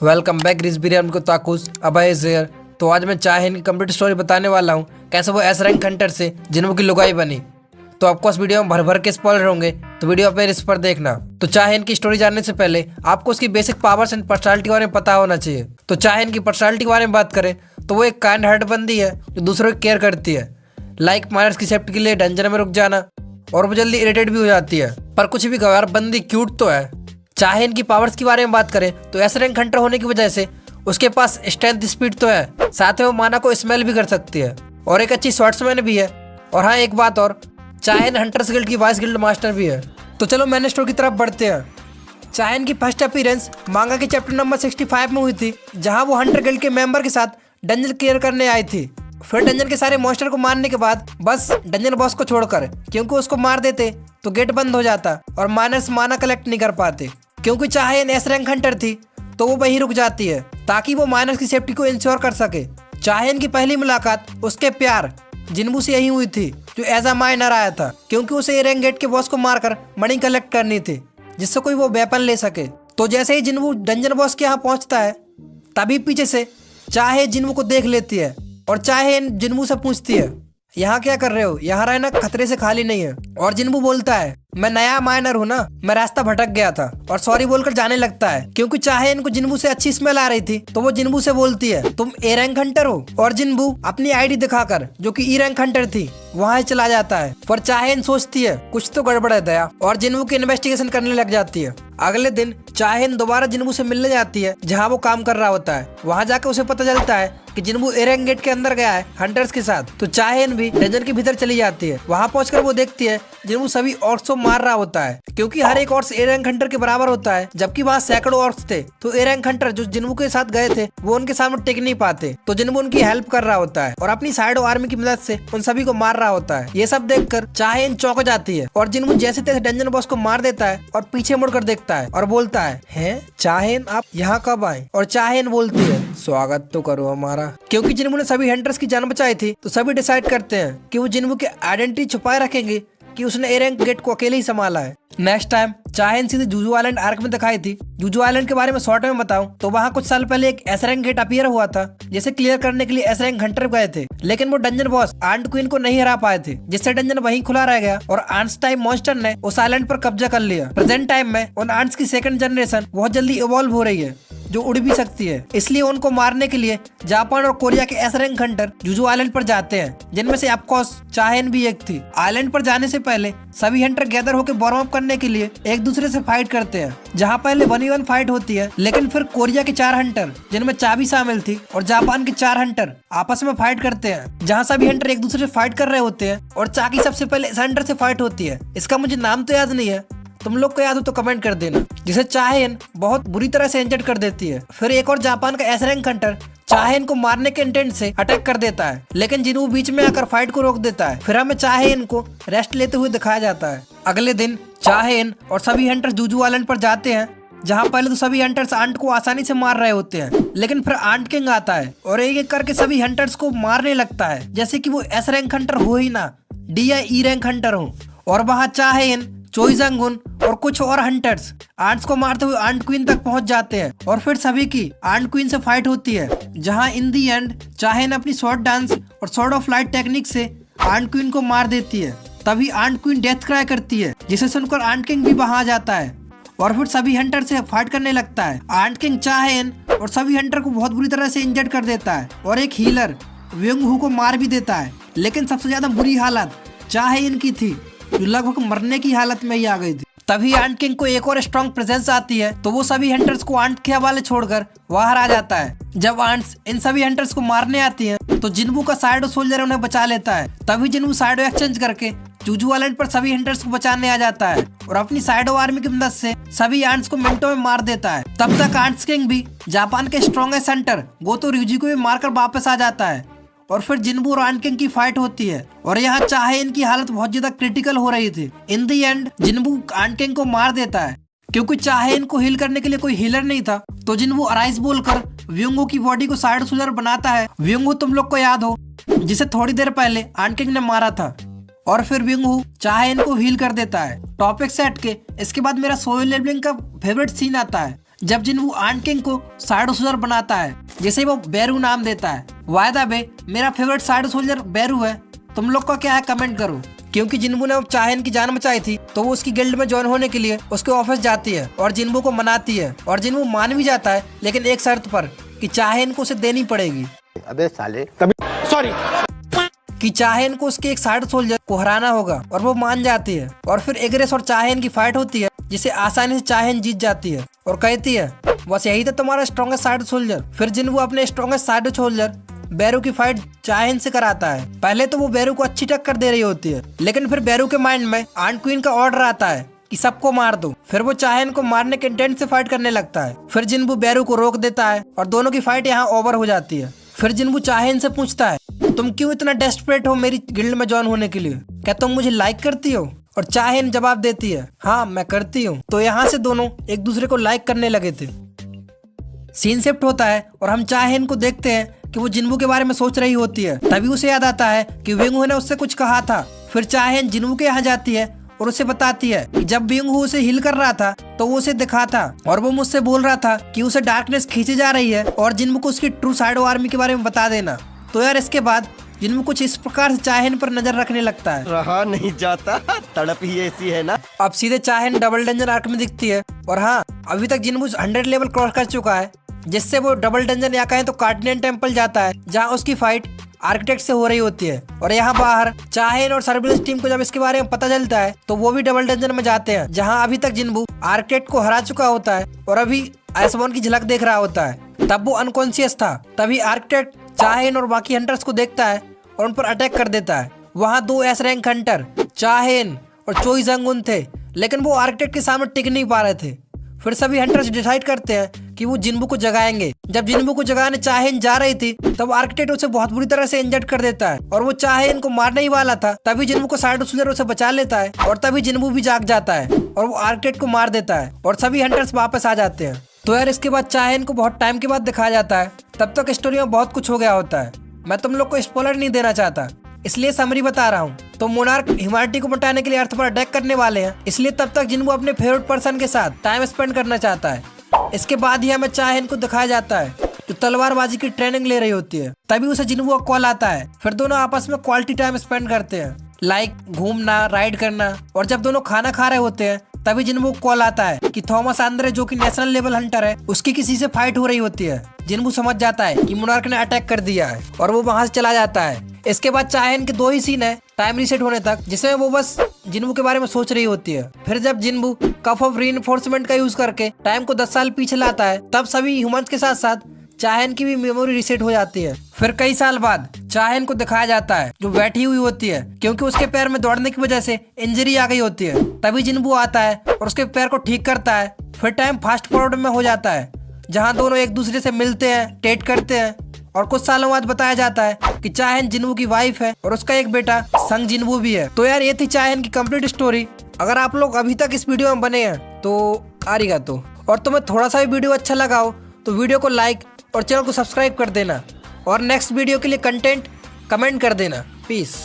Welcome back रिस बिरियान को ताकुस अभय share. तो आज मैं चाहेन की कंप्लीट स्टोरी बताने वाला हूँ, कैसे वो एस रैंक हंटर से जिन्हों की लुगाई बनी। तो आपको इस वीडियो में भर भर के स्पॉइलर होंगे, तो वीडियो पे इस पर देखना। तो चाहेन की स्टोरी जानने से पहले आपको उसकी बेसिक पावर्स एंड पर्सनालिटी के बारे में पता होना चाहिए। तो चाहेन की पर्सनालिटी के बारे में बात करें तो वो एक काइंड हार्ट बंदी है जो दूसरों की केयर करती है। लाइक माइनर्स की सेफ्टी के लिए डंजन में रुक जाना, और वो जल्दी इरिटेट भी हो जाती है। पर कुछ भी गवार बंदी क्यूट तो है। चाहेन की पावर्स के बारे में बात करें तो एस रैंक हंटर होने की वजह से उसके पास स्ट्रेंथ स्पीड तो है, साथ में वो माना को स्मेल भी कर सकती है और एक अच्छी शॉट्समैन भी है। और हाँ, एक बात और, चाहेन हंटर्स गिल्ड की वाइस गिल्ड मास्टर भी है। तो चलो मैंने स्टोरी की तरफ बढ़ते हैं। चाहेन की फर्स्ट अपीयरेंस मांगा के चैप्टर नंबर 65 में हुई थी, जहाँ वो हंटर गिल्ड के मेंबर के साथ डंजन क्लियर करने आई थी। फिर डंजन के सारे मॉन्स्टर को मारने के बाद बस डंजन बॉस को छोड़कर, क्योंकि उसको मार देते तो गेट बंद हो जाता और माइनर्स माना कलेक्ट नहीं कर पाते। क्योंकि चाहेन एस रैंक हंटर थी तो वो वहीं रुक जाती है ताकि वो माइनर्स की सेफ्टी को इंश्योर कर सके। चाहेन की पहली मुलाकात उसके प्यार जिन्बू से यही हुई थी, जो एज अ माइनर आया था, क्योंकि उसे ए रैंक गेट के बॉस को मारकर मनी कलेक्ट करनी थी जिससे कोई वो वेपन ले सके। तो जैसे ही जिन्बू डंजन बॉस के यहाँ पहुंचता है, तभी पीछे से चाहे जिन्बू को देख लेती है और चाहेन जिन्बू से पूछती है, यहाँ क्या कर रहे हो? यहाँ रहना खतरे से खाली नहीं है। और जिन्बू बोलता है, मैं नया माइनर हूँ ना, मैं रास्ता भटक गया था, और सॉरी बोलकर जाने लगता है। क्योंकि चाहेन को जिन्बू से अच्छी स्मेल आ रही थी तो वो जिन्बू से बोलती है, तुम ए रैंक हंटर हो? और जिन्बू अपनी आईडी दिखाकर, जो कि ई रैंक हंटर थी, वहाँ चला जाता है। पर चाहेन सोचती है कुछ तो गड़बड़ है दया, और जिन्बू की इन्वेस्टिगेशन करने लग जाती है। अगले दिन चाहेन दोबारा जिन्बू से मिलने जाती है जहाँ वो काम कर रहा होता है। वहाँ जाकर उसे पता चलता है कि जिन्बू ए रैंक गेट के अंदर गया है हंटर्स के साथ। तो चाहेन भी डंजन के भीतर चली जाती है। वहाँ पहुंचकर वो देखती है जिन्बू सभी ऑर्क्स को मार रहा होता है, क्योंकि हर एक ऑर्क्स ए रैंक हंटर के बराबर होता है, जबकि वहाँ सैकड़ों ऑर्क्स थे। तो ए रैंक हंटर जो जिन्बू के साथ गए थे वो उनके सामने टिक नहीं पाते। तो जिन्बू उनकी हेल्प कर रहा होता है और अपनी साइडो आर्मी की मदद से उन सभी को मार रहा होता है। ये सब देखकर चाहेन चौंक जाती है और जिन्बू जैसे तैसे डंजन बॉस को मार देता है और पीछे मुड़कर देखता है और बोलता है चाहेन आप यहाँ कब आए? और चाहेन बोलती है, स्वागत तो करो हमारा। क्योंकि जिन्बू ने सभी हंटर्स की जान बचाई थी तो सभी डिसाइड करते हैं कि वो जिन्बू की आइडेंटिटी छुपाए रखेंगे कि उसने ए रैंक गेट को अकेले ही संभाला है। नेक्स्ट टाइम चाहेन सीधे जूजू आइलैंड आर्क में दिखाई थी। जूजू आइलैंड के बारे में शॉर्ट में बताऊं तो वहाँ कुछ साल पहले एक एस रैंक गेट अपीयर हुआ था, जिसे क्लियर करने के लिए एस रैंक हंटर गए थे, लेकिन वो डंजन बॉस आंट क्वीन को नहीं हरा पाए थे, जिससे डंजन वहीं खुला रह गया और आंट्स टाइप मॉन्स्टर ने उस आइलैंड पर कब्जा कर लिया। प्रेजेंट टाइम में उन आंट्स की सेकंड जनरेशन बहुत जल्दी इवॉल्व हो रही है, जो उड़ भी सकती है। इसलिए उनको मारने के लिए जापान और कोरिया के S rank Hunter Juju island पर जाते हैं, जिनमें से ऑफकोर्स चाहेन भी एक थी। आइलैंड पर जाने से पहले सभी हंटर गैदर होकर वार्म अप करने के लिए एक दूसरे से फाइट करते हैं, जहां पहले 1v1 फाइट होती है, लेकिन फिर कोरिया के 4 हंटर, जिनमें चाबी शामिल थी, और जापान के 4 हंटर आपस में फाइट करते हैं, जहां सभी हंटर एक दूसरे से फाइट कर रहे होते हैं और चाकी सबसे पहले इस हंटर से फाइट होती है। इसका मुझे नाम तो याद नहीं है, तुम लोग को याद हो तो कमेंट कर देना। जिसे चाहेन बहुत बुरी तरह से इंजर्ड कर देती है। फिर एक और जापान का एस रैंक हंटर चाहेन को मारने के इंटेंट से अटैक कर देता है, लेकिन जिन्बू बीच में आकर फाइट को रोक देता है। फिर हमें चाहेन को रेस्ट लेते हुए दिखाया जाता है। अगले दिन चाहेन और सभी हंटर्स जूजू आइलैंड पर जाते हैं, जहाँ पहले तो सभी हंटर्स आंट को आसानी से मार रहे होते हैं, लेकिन फिर आंट किंग आता है और एक एक करके सभी हंटर्स को मारने लगता है, जैसे कि वो एस रैंक हंटर हो ही ना, डी या ई रैंक हंटर हो। और वहाँ चाहेन, चोई जंगुन और कुछ और हंटर्स आंट्स को मारते हुए आंट क्वीन तक पहुंच जाते हैं और फिर सभी की आंट क्वीन से फाइट होती है, जहां इन दी एंड चाहेन अपनी शॉर्ट डांस और शॉर्ट ऑफ लाइट टेक्निक से आंट क्वीन को मार देती है। तभी आंट क्वीन डेथ क्राई करती है, जिसे सुनकर आंट किंग भी वहां आ जाता है और फिर सभी हंटर से फाइट करने लगता है। आंट किंग चाहेन और सभी हंटर को बहुत बुरी तरह से इंजर्ड कर देता है और एक हीलर व्यंग हु को मार भी देता है। लेकिन सबसे ज्यादा बुरी हालत चाहेन की थी, जो लगभग मरने की हालत में ही आ गई थी। तभी आंट किंग को एक और स्ट्रॉन्ग प्रेजेंस आती है, तो वो सभी हंटर्स को आंट के हवाले छोड़कर बाहर आ जाता है। जब आंट्स इन सभी हंटर्स को मारने आती हैं, तो जिन्बू का साइडो सोल्जर उन्हें बचा लेता है। तभी जिन्बू साइडो एक्सचेंज करके जूजू आइलैंड पर सभी हंटर्स को बचाने आ जाता है और अपनी साइडो आर्मी की मदद से सभी आंट्स को मिनटों में मार देता है। तब तक आंट्स किंग भी जापान के स्ट्रॉन्गेस्ट हंटर गोतो ryuji को भी मारकर वापस आ जाता है और फिर जिन्बू और आंट किंग की फाइट होती है और यहाँ चाहेन की हालत बहुत ज्यादा क्रिटिकल हो रही थी। इन दी एंड जिन्बू आंट किंग को मार देता है, क्योंकि चाहेन को हील करने के लिए कोई हीलर नहीं था। तो जिन्बू अराइज बोलकर व्यंगो की बॉडी को साइड सोल्जर बनाता है। व्यंगो तुम लोग को याद हो, जिसे थोड़ी देर पहले आंट किंग ने मारा था। और फिर व्यंगो चाहेन को हील कर देता है। टॉपिक सेट के इसके बाद मेरा सोल लेवलिंग का फेवरेट सीन आता है, जब जिन्बू आंट किंग को शैडो सोल्जर बनाता है, जिसे वो बेरू नाम देता है। वायदा बे मेरा फेवरेट शैडो सोल्जर बेरू है। तुम लोग का क्या है कमेंट करो। क्योंकि जिन्बू ने चाहेन की जान बचाई थी तो वो उसकी गिल्ड में ज्वाइन होने के लिए उसके ऑफिस जाती है और जिन्बू को मनाती है और जिन्बू मान भी जाता है, लेकिन एक शर्त पर कि चाहेन को उसे देनी पड़ेगी। अबे साले सॉरी कि चाहेन को उसके एक शैडो सोल्जर को हराना होगा और वो मान जाती है। और फिर एग्रेस और चाहेन की फाइट होती है, जिसे आसानी से चाहेन जीत जाती है और कहती है बस यही था तुम्हारा स्ट्रॉन्गेस्ट शैडो सोल्जर। फिर जिन्बू अपने स्ट्रॉन्गेस्ट शैडो सोल्जर बेरू की फाइट चाहेन से कराता है। पहले तो वो बेरू को अच्छी टक्कर दे रही होती है, लेकिन फिर बेरू के माइंड में आंट क्वीन का ऑर्डर आता है कि सबको मार दो। फिर वो चाहेन को मारने के इंटेंट से फाइट करने लगता है। फिर जिन्बू बेरू को रोक देता है और दोनों की फाइट यहाँ ओवर हो जाती है। फिर जिन्बू चाहेन से पूछता है तुम क्यों इतना डेस्परेट हो मेरी गिल्ड में ज्वाइन होने के लिए, क्या तुम मुझे लाइक करती हो? और चाहेन जवाब देती है हाँ मैं करती हूँ। तो यहाँ से दोनों एक दूसरे को लाइक करने लगे थे। सीन शिफ्ट होता है और हम चाहेन को देखते हैं कि वो जिन्बू के बारे में सोच रही होती है। तभी उसे याद आता है कि विंगहू ने उससे कुछ कहा था। फिर चाहेन जिन्बू के यहाँ जाती है और उसे बताती है कि जब विंगहू उसे हील कर रहा था तो वो उसे दिखा था और वो मुझसे बोल रहा था कि उसे डार्कनेस खींची जा रही है और जिन्बू को उसकी ट्रू शैडो आर्मी के बारे में बता देना। तो यार इसके बाद जिन्बू कुछ इस प्रकार से चाहेन पर नजर रखने लगता है। रहा नहीं जाता, तड़प ही ऐसी है ना। अब सीधे चाहेन डबल डंजन आर्क में दिखती है और हाँ अभी तक जिन्बू 100 लेवल क्रॉस कर चुका है, जिससे वो डबल डंजन या कहें तो कार्डियन टेम्पल जाता है, जहाँ उसकी फाइट आर्किटेक्ट से हो रही होती है। और यहाँ बाहर चाहेन और सर्विलेंस टीम को जब इसके बारे में पता चलता है तो वो भी डबल डंजन में जाते हैं, जहाँ अभी तक जिन्बू आर्किटेक्ट को हरा चुका होता है और अभी आइसबॉर्न की झलक देख रहा होता है। तब वो अनकॉन्शियस था। तभी आर्किटेक्ट चाहेन और बाकी हंटर्स को देखता है और उन पर अटैक कर देता है। वहाँ 2 एस रैंक हंटर चाहेन और चोई जंगुन थे, लेकिन वो आर्किटेक्ट के सामने टिक नहीं पा रहे थे। फिर सभी हंटर्स डिसाइड करते हैं कि वो जिन्बू को जगाएंगे। जब जिन्बू को जगाने चाहेन जा रही थी तब आर्किटेक्ट उसे बहुत बुरी तरह से इंजर्ड कर देता है और वो चाहेन को मारने ही वाला था। तभी जिन्बू को शैडो सोल्जर उसे बचा लेता है और तभी जिन्बू भी जाग जाता है और वो आर्किटेक्ट को मार देता है और सभी हंटर्स वापस आ जाते हैं। तो यार इसके बाद चाहेन को बहुत टाइम के बाद दिखाया जाता है। तब तक स्टोरी में बहुत कुछ हो गया होता है। मैं तुम लोग को स्पॉइलर नहीं देना चाहता, इसलिए समरी बता रहा हूँ। तो मोनार्क ह्यूमैनिटी को मिटाने के लिए अर्थ पर अटैक करने वाले हैं, इसलिए तब तक जिन्बू अपने फेवरेट पर्सन के साथ टाइम स्पेंड करना चाहता है। इसके बाद ही हमें चाहेन को दिखाया जाता है जो तलवारबाजी की ट्रेनिंग ले रही होती है। तभी उसे जिन्बू का कॉल आता है। फिर दोनों आपस में क्वालिटी टाइम स्पेंड करते हैं, लाइक घूमना, राइड करना। और जब दोनों खाना खा रहे होते हैं तभी जिन्बू को कॉल आता है कि थॉमस आंद्रे जो कि नेशनल लेवल हंटर है, उसकी किसी से फाइट हो रही होती है। जिन्बू समझ जाता है कि मोनार्क ने अटैक कर दिया है और वो वहां से चला जाता है। इसके बाद चाहेन के 2 ही सीन है टाइम रीसेट होने तक, जिसमें वो बस जिन्बू के बारे में सोच रही होती है। फिर जब जिन्बू कफ ऑफ रीइंफोर्समेंट का यूज करके टाइम को 10 साल पीछे लाता है, तब सभी ह्यूमंस के साथ साथ चाहेन की भी मेमोरी रीसेट हो जाती है। फिर कई साल बाद चाहेन को दिखाया जाता है जो बैठी हुई होती है, क्योंकि उसके पैर में दौड़ने की वजह से इंजरी आ गई होती है। तभी जिन्बू आता है और उसके पैर को ठीक करता है। फिर टाइम फास्ट फॉरवर्ड में हो जाता है, जहाँ दोनों एक दूसरे से मिलते हैं, डेट करते हैं। और कुछ सालों बाद बताया जाता है कि चाहेन जिन्बू की वाइफ है और उसका एक बेटा संग जिन्बू भी है। तो यार ये थी चाहेन की कंप्लीट स्टोरी। अगर आप लोग अभी तक इस वीडियो में बने हैं तो आरिगातो। और तुम्हें थोड़ा सा भी वीडियो अच्छा लगा हो तो वीडियो को लाइक और चैनल को सब्सक्राइब कर देना और नेक्स्ट वीडियो के लिए कंटेंट कमेंट कर देना। पीस।